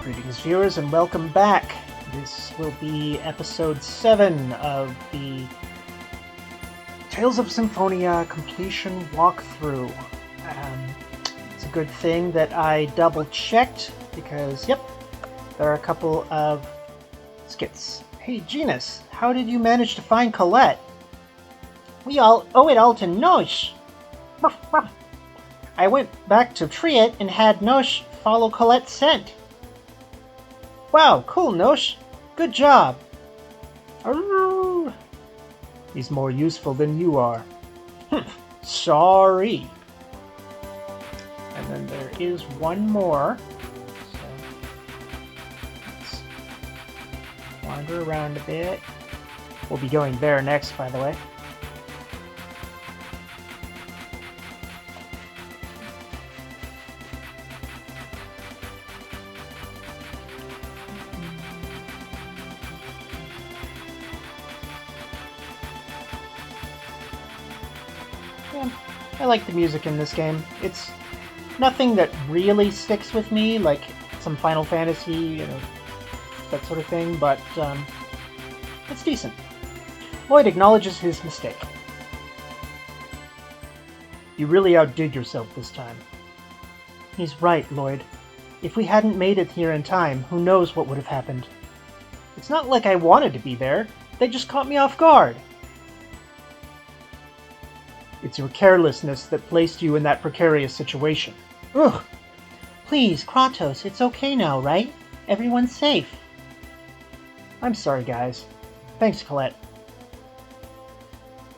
Greetings, viewers, and welcome back. This will be episode 7 of the Tales of Symphonia completion walkthrough. It's a good thing that I double-checked, because, yep, there are a couple of skits. Hey, Genis, how did you manage to find Colette? We all owe it all to Noishe. I went back to Triet and had Noishe follow Colette's scent. Wow, cool, Noishe. Good job. Arrgh. He's more useful than you are. Sorry. And then there is one more. So let's wander around a bit. We'll be going there next, by the way. I like the music in this game. It's nothing that really sticks with me, like some Final Fantasy, that sort of thing, but it's decent. Lloyd acknowledges his mistake. You really outdid yourself this time. He's right, Lloyd. If we hadn't made it here in time, who knows what would have happened. It's not like I wanted to be there. They just caught me off guard. It's your carelessness that placed you in that precarious situation. Ugh! Please, Kratos, it's okay now, right? Everyone's safe. I'm sorry, guys. Thanks, Colette.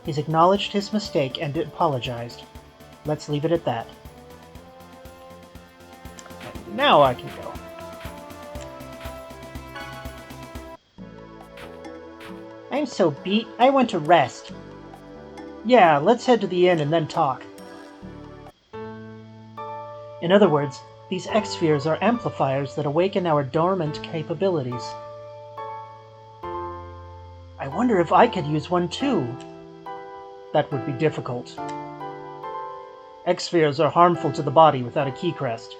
He's acknowledged his mistake and apologized. Let's leave it at that. And now I can go. I'm so beat, I want to rest. Yeah, let's head to the inn and then talk. In other words, these X-spheres are amplifiers that awaken our dormant capabilities. I wonder if I could use one too. That would be difficult. X-spheres are harmful to the body without a key crest.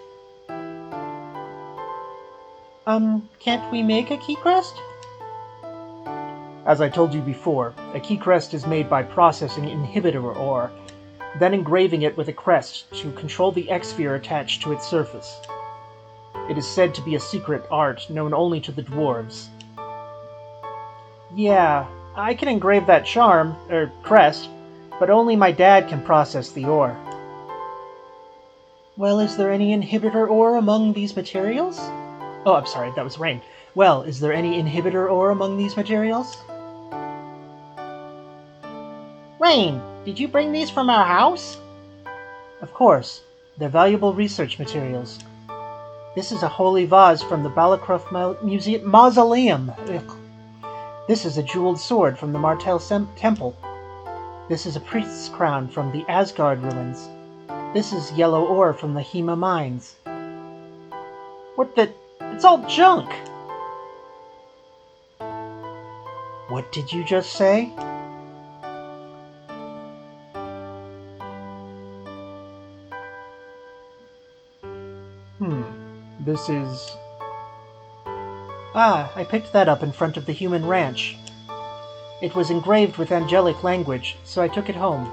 Can't we make a key crest? As I told you before, a key crest is made by processing inhibitor ore, then engraving it with a crest to control the X-sphere attached to its surface. It is said to be a secret art known only to the dwarves. Yeah, I can engrave that crest, but only my dad can process the ore. Well, is there any inhibitor ore among these materials? Oh, I'm sorry, that was Raine. Well, is there any inhibitor ore among these materials? Raine, did you bring these from our house? Of course. They're valuable research materials. This is a holy vase from the Balacroft Museum Mausoleum. Ugh. This is a jeweled sword from the Martel Temple. This is a priest's crown from the Asgard ruins. This is yellow ore from the Hema mines. What the... It's all junk! What did you just say? This is... Ah, I picked that up in front of the human ranch. It was engraved with angelic language, so I took it home.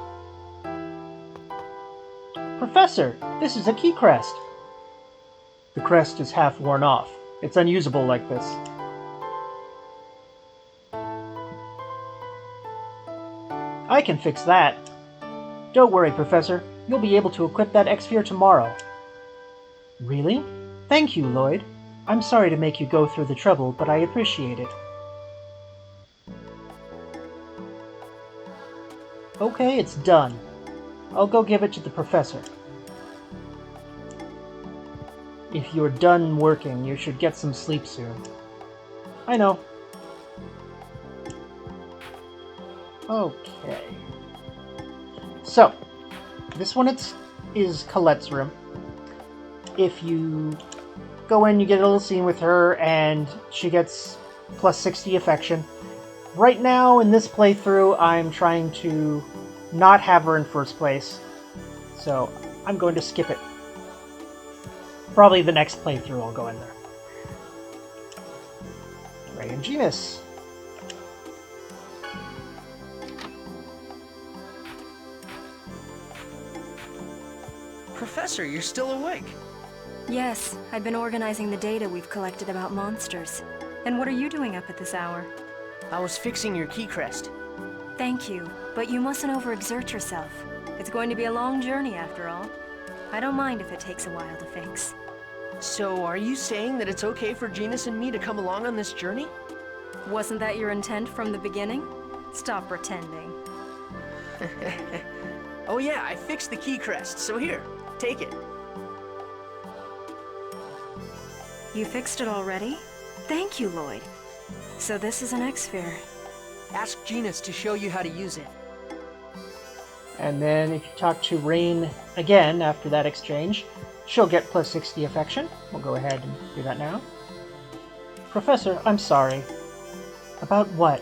Professor, this is a key crest. The crest is half worn off. It's unusable like this. I can fix that. Don't worry, Professor. You'll be able to equip that X-sphere tomorrow. Really? Thank you, Lloyd. I'm sorry to make you go through the trouble, but I appreciate it. Okay, it's done. I'll go give it to the professor. If you're done working, you should get some sleep soon. I know. Okay. So, this one is Colette's room. If you go in, you get a little scene with her, and she gets plus 60 affection. Right now, in this playthrough, I'm trying to not have her in first place, so I'm going to skip it. Probably the next playthrough I'll go in there. and Genis. Professor, you're still awake. Yes, I've been organizing the data we've collected about monsters. And what are you doing up at this hour? I was fixing your key crest. Thank you, but you mustn't overexert yourself. It's going to be a long journey after all. I don't mind if it takes a while to fix. So, are you saying that it's okay for Genis and me to come along on this journey? Wasn't that your intent from the beginning? Stop pretending. Oh yeah, I fixed the key crest, so here, take it. You fixed it already? Thank you, Lloyd. So this is an X-Sphere. Ask Genis to show you how to use it. And then if you talk to Raine again after that exchange, she'll get plus 60 affection. We'll go ahead and do that now. Professor, I'm sorry. About what?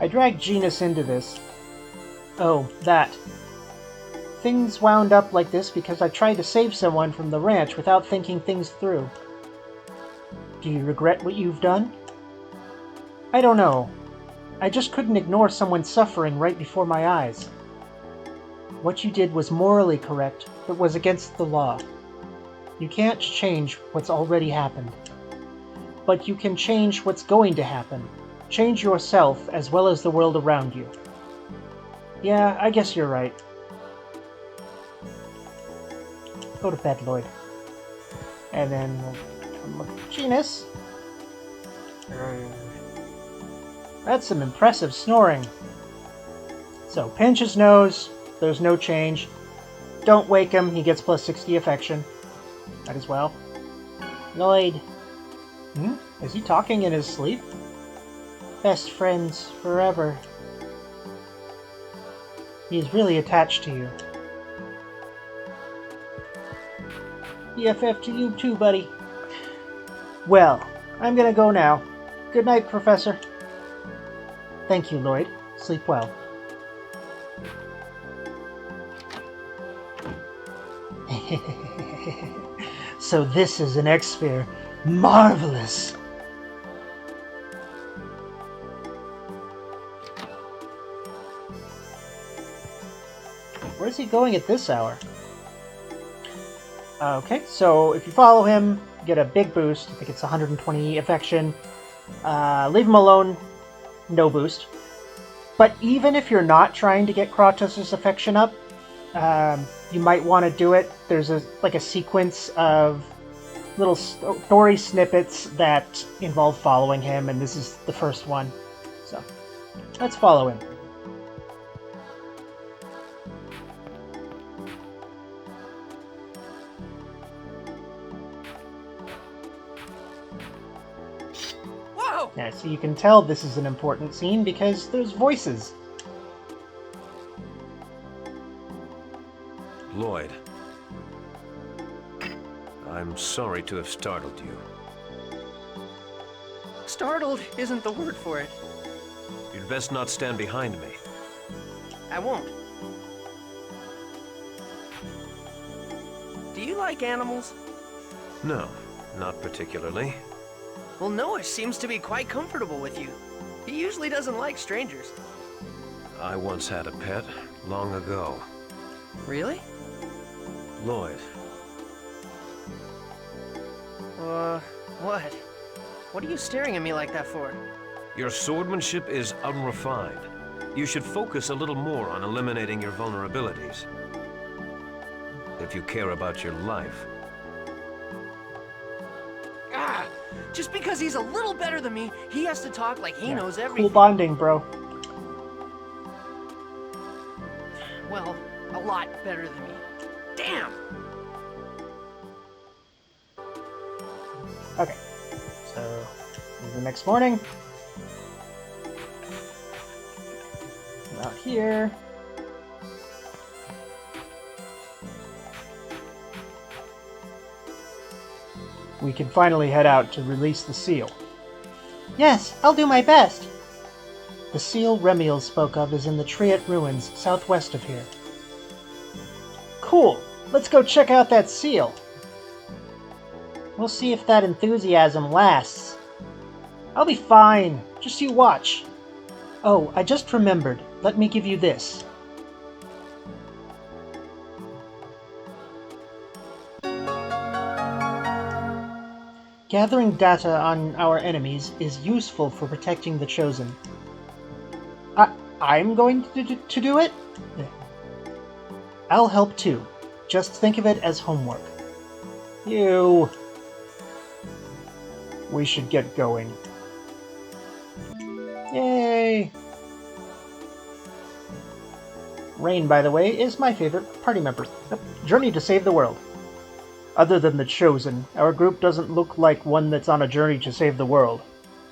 I dragged Genis into this. Oh, that. Things wound up like this because I tried to save someone from the ranch without thinking things through. Do you regret what you've done? I don't know. I just couldn't ignore someone suffering right before my eyes. What you did was morally correct, but was against the law. You can't change what's already happened. But you can change what's going to happen. Change yourself as well as the world around you. Yeah, I guess you're right. Go to bed, Lloyd. And then we'll look at Genis. That's some impressive snoring. So, pinch his nose. There's no change. Don't wake him. He gets plus 60 affection. Might as well. Lloyd. Is he talking in his sleep? Best friends forever. He's really attached to you. BFF to you too, buddy. Well, I'm gonna go now. Good night, Professor. Thank you, Lloyd. Sleep well. So this is an X-Sphere. Marvelous! Where's he going at this hour? Okay, so if you follow him, you get a big boost. I think it's 120 affection. Leave him alone, no boost. But even if you're not trying to get Kratos' affection up, you might want to do it. There's a sequence of little story snippets that involve following him, and this is the first one. So, let's follow him. Whoa! Yeah, so you can tell this is an important scene because there's voices. Lloyd. I'm sorry to have startled you. Startled isn't the word for it. You'd best not stand behind me. I won't. Do you like animals? No, not particularly. Well, Noishe seems to be quite comfortable with you. He usually doesn't like strangers. I once had a pet, long ago. Really? Lloyd. What? What are you staring at me like that for? Your swordsmanship is unrefined. You should focus a little more on eliminating your vulnerabilities. If you care about your life. Ah! Just because he's a little better than me, he has to talk like he knows everything. Cool bonding, bro. Well, a lot better than me. Damn! Okay, so the next morning. Come out here. We can finally head out to release the seal. Yes, I'll do my best. The seal Remiel spoke of is in the Triet ruins, southwest of here. Cool! Let's go check out that seal. We'll see if that enthusiasm lasts. I'll be fine. Just you watch. Oh, I just remembered. Let me give you this. Gathering data on our enemies is useful for protecting the Chosen. I'm going to do it? I'll help too. Just think of it as homework. You... We should get going. Yay! Raine, by the way, is my favorite party member. Journey to save the world. Other than the Chosen, our group doesn't look like one that's on a journey to save the world.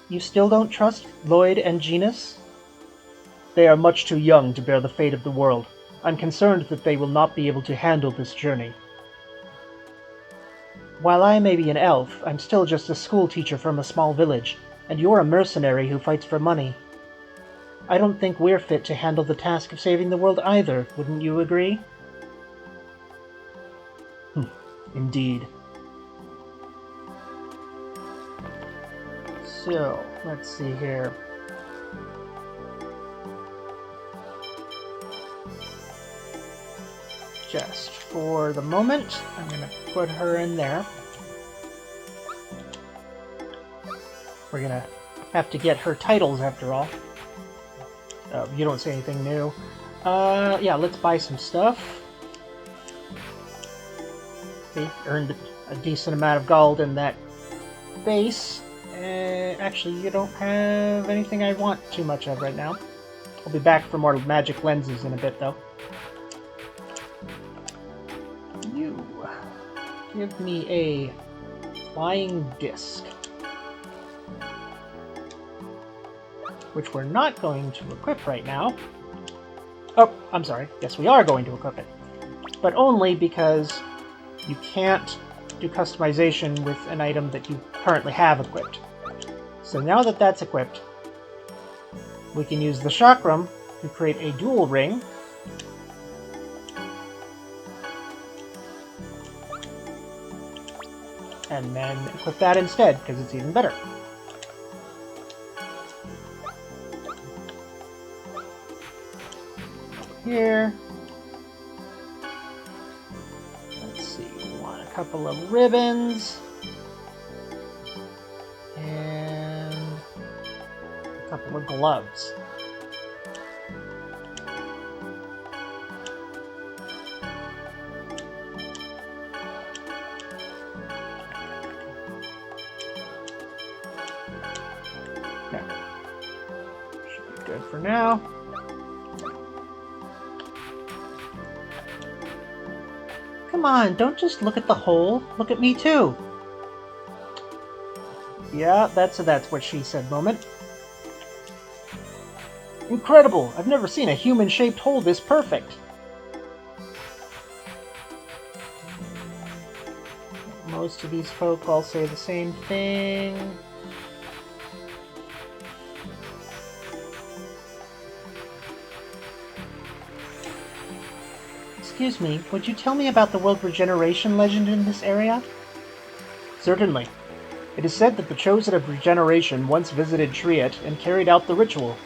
You still don't trust Lloyd and Genis? They are much too young to bear the fate of the world. I'm concerned that they will not be able to handle this journey. While I may be an elf, I'm still just a school teacher from a small village, and you're a mercenary who fights for money. I don't think we're fit to handle the task of saving the world either, wouldn't you agree? Indeed. So, let's see here. Just for the moment, I'm going to put her in there. We're going to have to get her titles after all. You don't say anything new. Yeah, let's buy some stuff. We earned a decent amount of gold in that base. Actually, you don't have anything I want too much of right now. I'll be back for more magic lenses in a bit, though. You give me a flying disc, which we're not going to equip right now. Oh, I'm sorry. Yes, we are going to equip it, but only because you can't do customization with an item that you currently have equipped. So now that that's equipped, we can use the chakram to create a dual ring. And then equip that instead, because it's even better. Over here. Let's see, we want a couple of ribbons. And a couple of gloves. Good for now. Come on, don't just look at the hole. Look at me too. Yeah, that's what she said moment. Incredible! I've never seen a human-shaped hole this perfect. Most of these folk all say the same thing. Excuse me, would you tell me about the World Regeneration legend in this area? Certainly. It is said that the Chosen of Regeneration once visited Triet and carried out the ritual.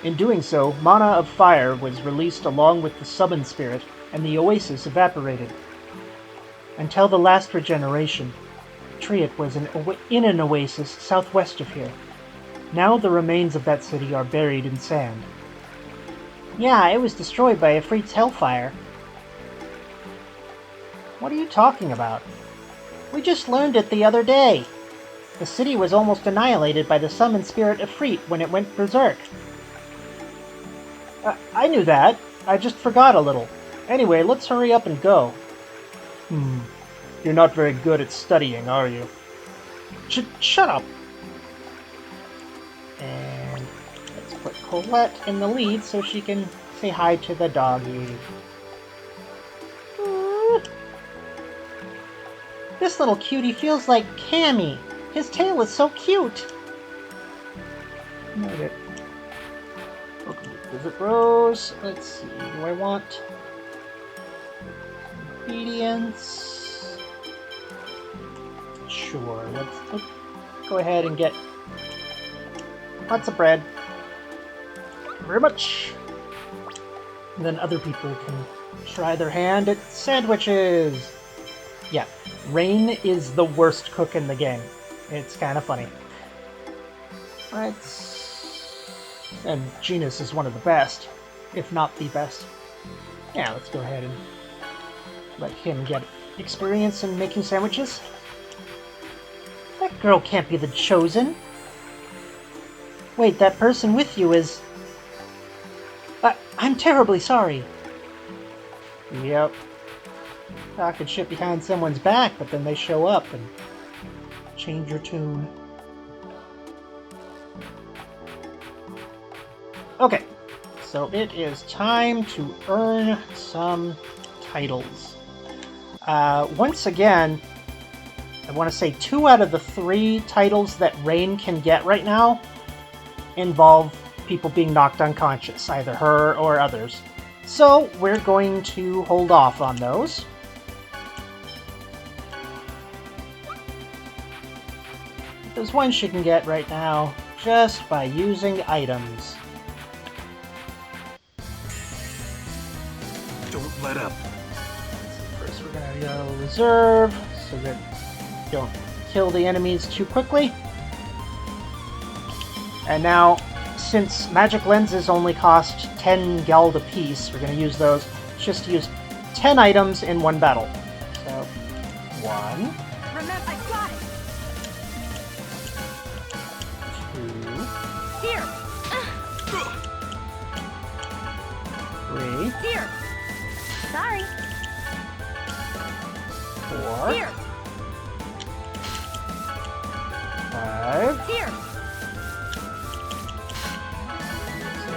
In doing so, mana of fire was released along with the summon spirit, and the oasis evaporated. Until the last regeneration, Triet was in an oasis southwest of here. Now the remains of that city are buried in sand. Yeah, it was destroyed by Ifrit's hellfire. What are you talking about? We just learned it the other day. The city was almost annihilated by the summoned spirit Ifrit when it went berserk. I knew that. I just forgot a little. Anyway, let's hurry up and go. You're not very good at studying, are you? Shut up! And let's put Colette in the lead so she can say hi to the doggy. This little cutie feels like Cammy. His tail is so cute. Okay. Visit Rose. Let's see. Do I want obedience? Sure. Let's go ahead and get Lots of bread. Very much. And then other people can try their hand at sandwiches. Yeah, Raine is the worst cook in the game. It's kind of funny. And Genis is one of the best, if not the best. Yeah, let's go ahead and let him get experience in making sandwiches. That girl can't be the chosen. Wait, that person with you is... I'm terribly sorry. Yep. Talking shit behind someone's back, but then they show up and change your tune. Okay, so it is time to earn some titles. Once again, I want to say 2 out of the 3 titles that Raine can get right now involve people being knocked unconscious, either her or others. So we're going to hold off on those. There's one she can get right now just by using items. Don't let up. First we're going to go reserve so that you don't kill the enemies too quickly. And now, since magic lenses only cost 10 geld apiece, we're going to use those just to use 10 items in one battle. So, 1. Remember, I got it! 2. Here! 3. Here! Sorry! 4. Here! 5. Here!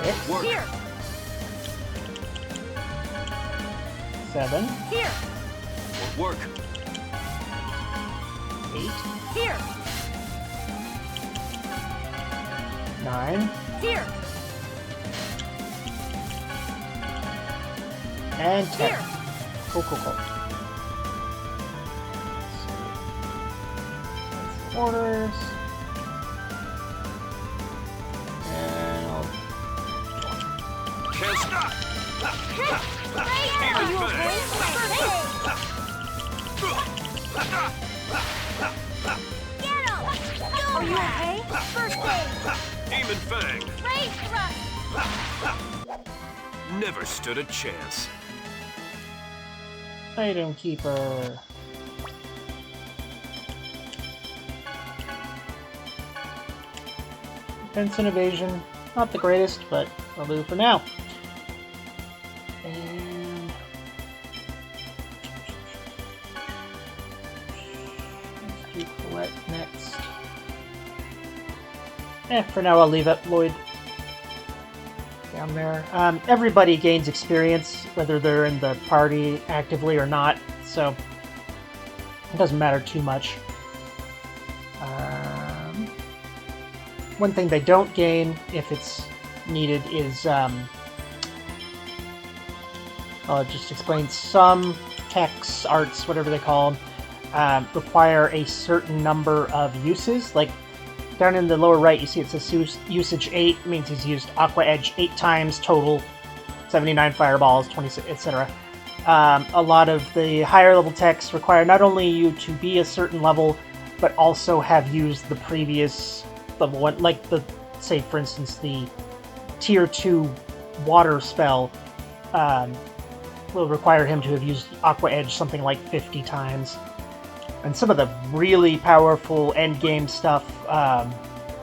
6. Work. Here! 7. Here! Work. 8. Here! 9. Here! And 10. Here! Cool. Orders. And I'll... Can't stop. Are you okay? Get him! Are you okay? First aid! Demon Fang. Raise thrust! Never stood a chance. Item Keeper. Defense and evasion. Not the greatest, but I'll do for now. And... let's do Colette next. For now I'll leave it, Lloyd. Down there. Everybody gains experience, whether they're in the party actively or not, so it doesn't matter too much. One thing they don't gain, if it's needed, is I'll just explain. Some texts, arts, whatever they call them, require a certain number of uses. Like down in the lower right, you see it says usage 8, it means he's used Aqua Edge 8 times total, 79 fireballs, 26, etc. A lot of the higher level texts require not only you to be a certain level, but also have used the previous level 1, like the, say for instance, the tier 2 water spell will require him to have used Aqua Edge something like 50 times. And some of the really powerful endgame stuff,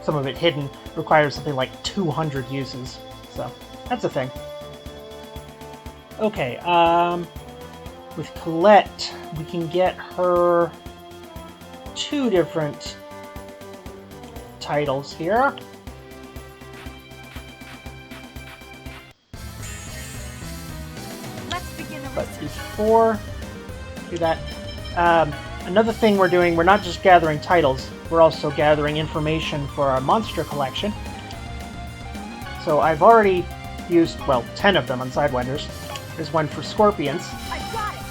some of it hidden, requires something like 200 uses. So, that's a thing. Okay, with Colette, we can get her 2 different titles here. Let's begin the But research. before do that, another thing we're doing, we're not just gathering titles, we're also gathering information for our monster collection. So I've already used, well, 10 of them on Sidewinders. There's one for scorpions. I got it!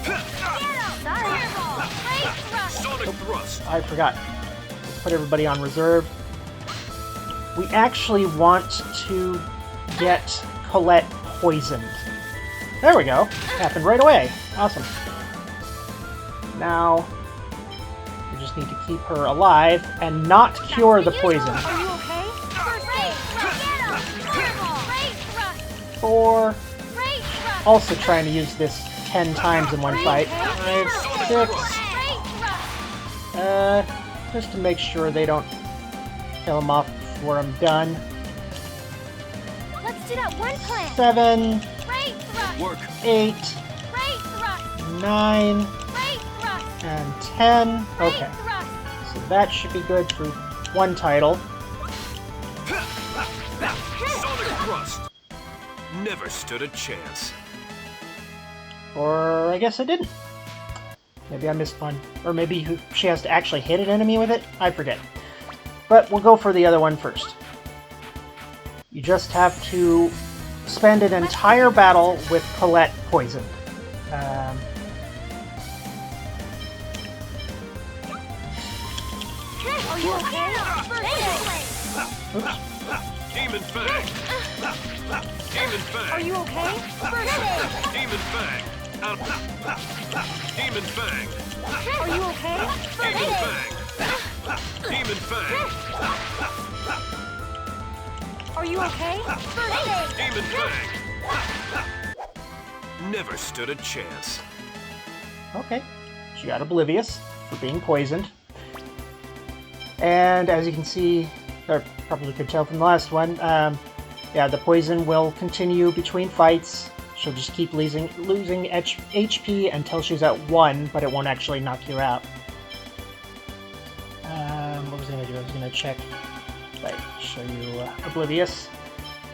Get him! Sorry! Raise thrust! Sonic thrust. I forgot. Let's put everybody on reserve. we actually want to get Colette poisoned. There we go. Happened right away. Awesome. Now, we just need to keep her alive and not cure the poison. Are you okay? Four. Also trying to use this 10 times in one fight. 5, 6. Just to make sure they don't kill him off before I'm done. Let's do that one plan. 7, Work. 8, 9, and 10. Okay. So that should be good for one title. Sonic thrust. Never stood a chance. Or I guess I didn't. Maybe I missed one. Or maybe she has to actually hit an enemy with it? I forget. But we'll go for the other one first. You just have to spend an entire battle with Colette poisoned. Are you okay? Oops. Demon Fang. Demon Fang. Are you okay? Demon Fang. Out. Demon Fang. Are you okay? Demon Fang. Demon Fang. Are you okay? Demon Fang. Never stood a chance. Okay. She got Oblivious for being poisoned. And as you can see, or probably could tell from the last one, yeah, the poison will continue between fights. She'll just keep losing HP until she's at 1, but it won't actually knock you out. What was I going to do? I was going to check. Right, show you Oblivious.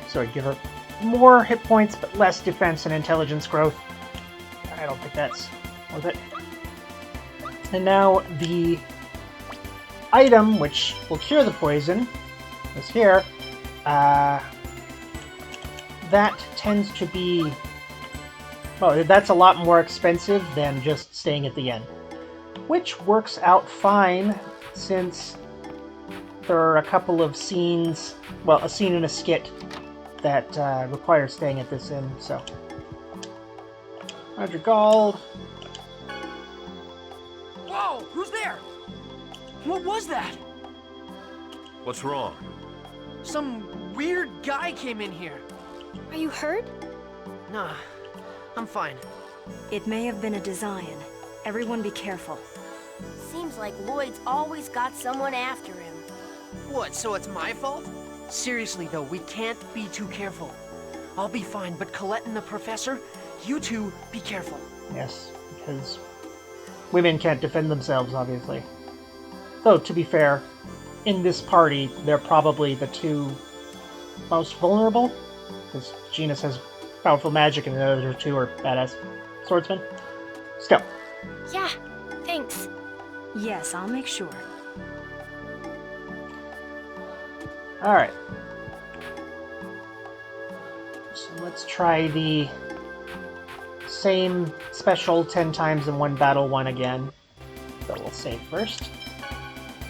So I give her more hit points, but less defense and intelligence growth. I don't think that's worth it. And now the item, which will cure the poison, is here. That tends to be... well, that's a lot more expensive than just staying at the end. Which works out fine, since there are a couple of scenes... well, a scene in a skit that requires staying at this inn, so... 100 gold. Whoa! Who's there? What was that? What's wrong? Some weird guy came in here. Are you hurt? Nah, I'm fine. It may have been a design. Everyone be careful. Seems like Lloyd's always got someone after him. What, so it's my fault? Seriously though, we can't be too careful. I'll be fine, but Colette and the Professor, you two be careful. Yes, because women can't defend themselves, obviously. Though, to be fair, in this party, they're probably the two most vulnerable, because Genis has powerful magic and the other two are badass swordsmen. Still. Yeah, thanks. Yes, I'll make sure. Alright. So let's try the same special 10 times in one battle one again. But we'll save first.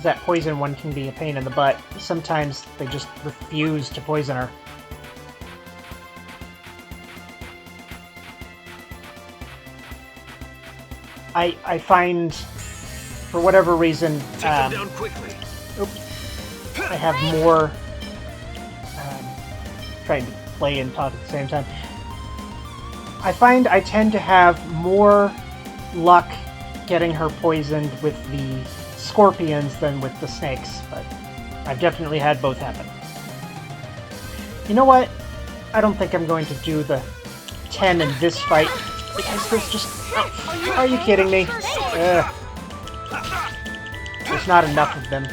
That poison one can be a pain in the butt. Sometimes they just refuse to poison her. I find, for whatever reason, Take them down quickly. I have more... trying to play and talk at the same time. I find I tend to have more luck getting her poisoned with the scorpions than with the snakes, but I've definitely had both happen. You know what? I don't think I'm going to do the 10 in this fight, because there's just... oh, are you kidding me? There's not enough of them.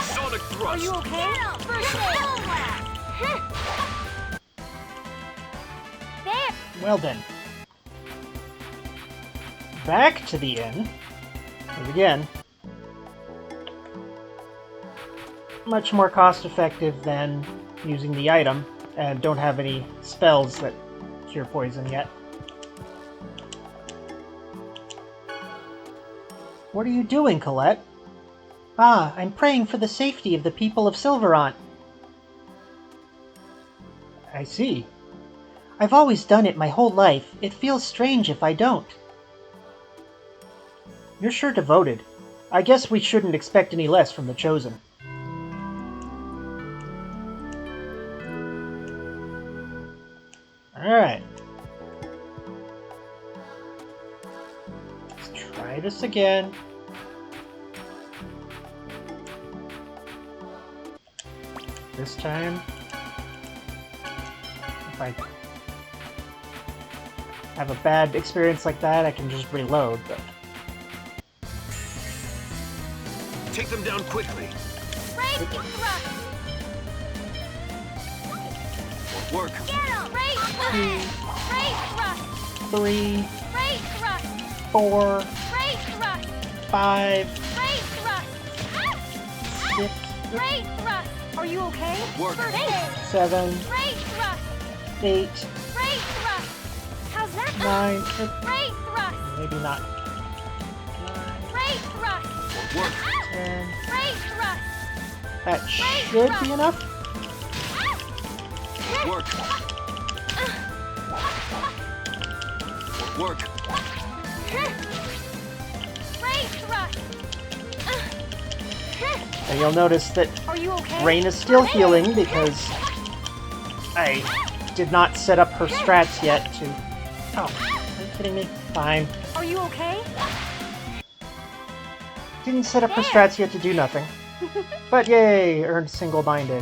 Sonic Are thrust. you okay? There! Well then. Back to the inn. And again, much more cost-effective than using the item, and don't have any spells that cure poison yet. What are you doing, Colette? Ah, I'm praying for the safety of the people of Silverant. I see. I've always done it my whole life. It feels strange if I don't. You're sure devoted. I guess we shouldn't expect any less from the Chosen. Alright. Let's try this again. This time, if I have a bad experience like that, I can just reload, but... Take them down quickly. Break thrust! Work. Get him! Break thrust! Break thrust! 3, Break thrust! 4, Break thrust! 5, Break thrust! 6, Break thrust! Are you okay? Work. First aid! 7, Break thrust! 8, Break thrust! How's that? 9, Break thrust! maybe not. Break thrust! Work. 10. Break thrust! That should be enough. Work. Work. Break thrust! And you'll notice that Are you okay? Raine is still healing because I did not set up her strats yet to... Oh, are you kidding me? Fine. Are you okay? Didn't set up her strats yet to do nothing. But yay, earned single-minded.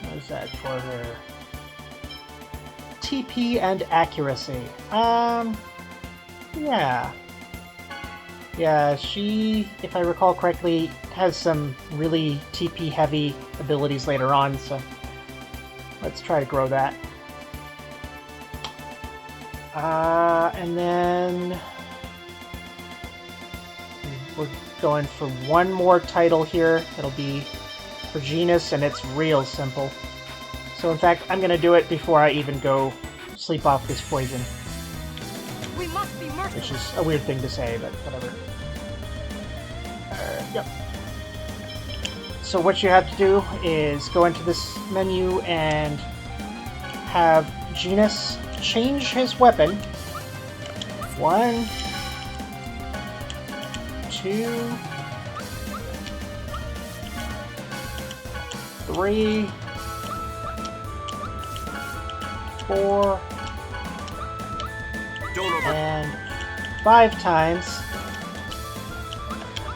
What is that for her? TP and accuracy. Yeah. Yeah, she, if I recall correctly, has some really TP-heavy abilities later on, so let's try to grow that. And then we're going for one more title here. It'll be for Genis, and it's real simple. So in fact, I'm going to do it before I even go sleep off this poison. We must be merciful. Which is a weird thing to say, but whatever. Yep. So what you have to do is go into this menu and have Genis change his weapon. 1, 2, 3, 4, and 5 times.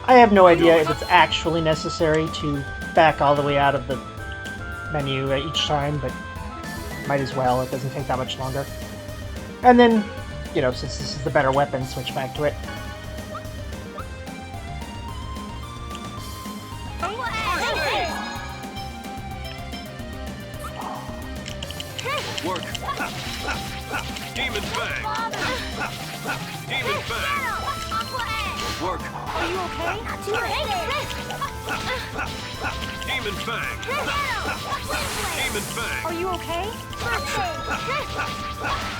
I have no idea if it's actually necessary to back all the way out of the menu each time, but might as well. It doesn't take that much longer. And then, you know, since this is the better weapon, switch back to it. Work. Demon Fang. Demon Fang. Work. Are you okay? Demon Fang. Demon Fang. Are you okay?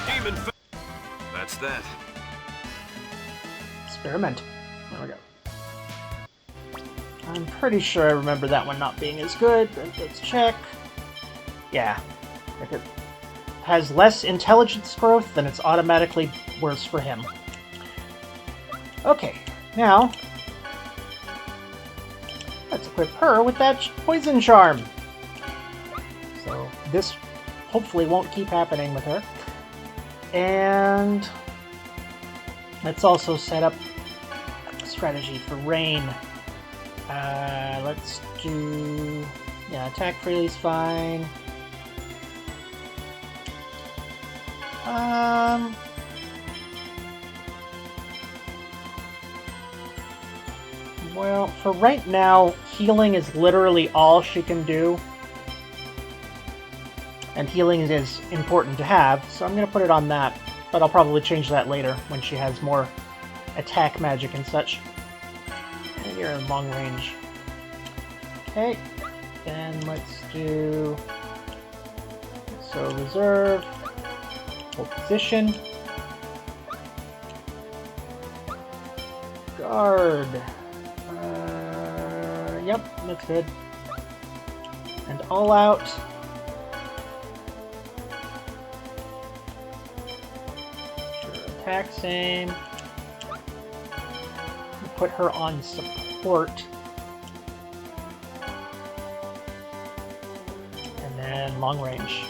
Demon Fang. That's that. Experiment. There we go. I'm pretty sure I remember that one not being as good, but let's check. Yeah. If it has less intelligence growth, then it's automatically worse for him. Okay, now let's equip her with that poison charm. So this hopefully won't keep happening with her. And let's also set up a strategy for Raine. Let's do... yeah, attack freely is fine. Well, for right now, healing is literally all she can do. And healing is important to have, so I'm going to put it on that. But I'll probably change that later, when she has more attack magic and such. And you're in long range. Okay, then let's do... so reserve, hold position. Guard. Yep, looks good. And all out. Attack same. Put her on support. And then long range.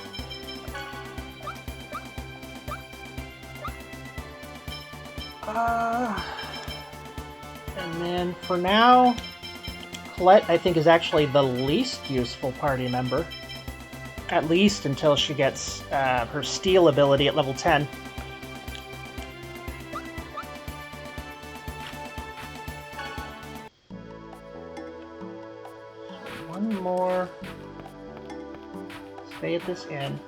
And then for now, Colette, I think, is actually the least useful party member. At least until she gets her steal ability at level 10. One more. Stay at this inn.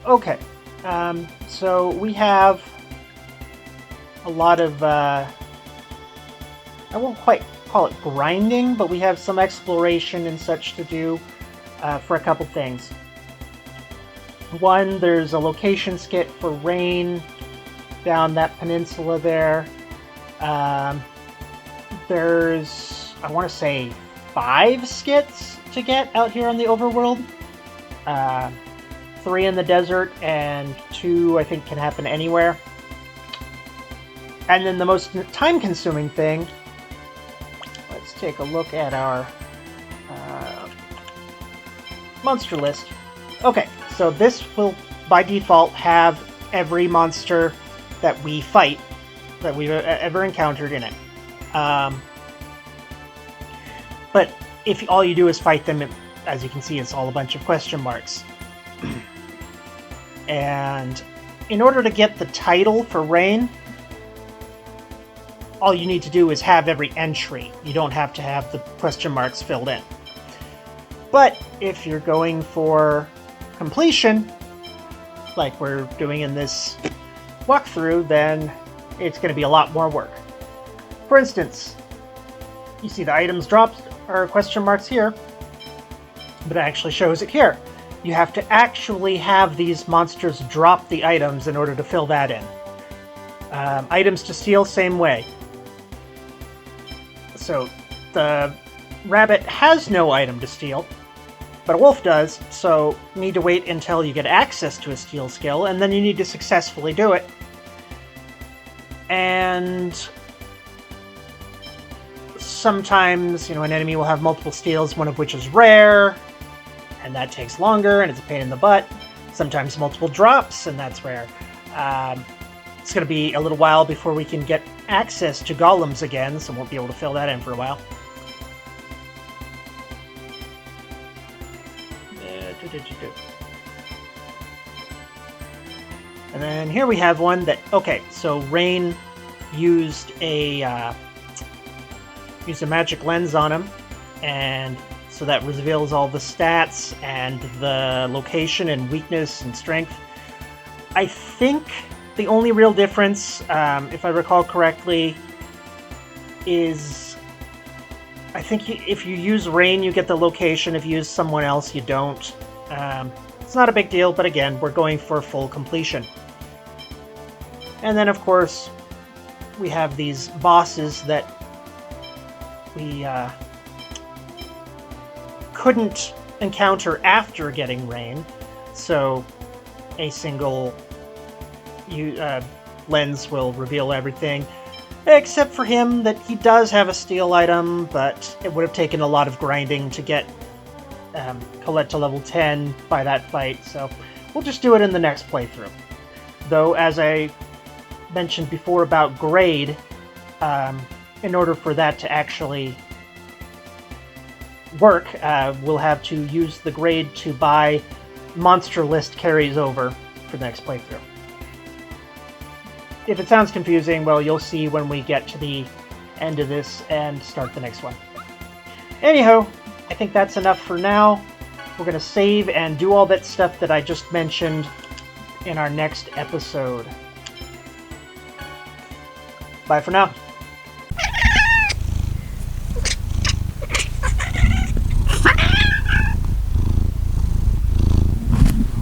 Okay, so we have a lot of, I won't quite call it grinding, but we have some exploration and such to do for a couple things. One, there's a location skit for Raine down that peninsula there. There's, I want to say, 5 skits to get out here on the overworld. 3 in the desert, and 2, I think, can happen anywhere. And then the most time-consuming thing, let's take a look at our monster list. Okay, so this will, by default, have every monster that we fight, that we've ever encountered in it. But if all you do is fight them, as you can see, it's all a bunch of question marks. And in order to get the title for Raine, all you need to do is have every entry. You don't have to have the question marks filled in. But if you're going for completion, like we're doing in this walkthrough, then it's going to be a lot more work. For instance, you see the items dropped are question marks here, but it actually shows it here. You have to actually have these monsters drop the items in order to fill that in. Items to steal, same way. So the rabbit has no item to steal, but a wolf does, so you need to wait until you get access to a steal skill, and then you need to successfully do it. And sometimes, an enemy will have multiple steals, one of which is rare, and that takes longer, and it's a pain in the butt. Sometimes multiple drops, and that's rare. It's going to be a little while before we can get access to golems again, so we won't be able to fill that in for a while. And then here we have one that, okay, so Raine used a magic lens on him, and so that reveals all the stats and the location and weakness and strength. I think the only real difference, if I recall correctly, is I think if you use Raine, you get the location. If you use someone else, you don't. It's not a big deal, but again, we're going for full completion. And then, of course, we have these bosses that we couldn't encounter after getting Raine, so a single lens will reveal everything, except for him that he does have a steal item, but it would have taken a lot of grinding to get Colette to level 10 by that fight, so we'll just do it in the next playthrough. Though, as I mentioned before about grade, in order for that to actually work, we'll have to use the grade to buy monster list carries over for the next playthrough. If it sounds confusing, well, you'll see when we get to the end of this and start the next one. Anyhow, I think that's enough for now. We're going to save and do all that stuff that I just mentioned in our next episode. Bye for now.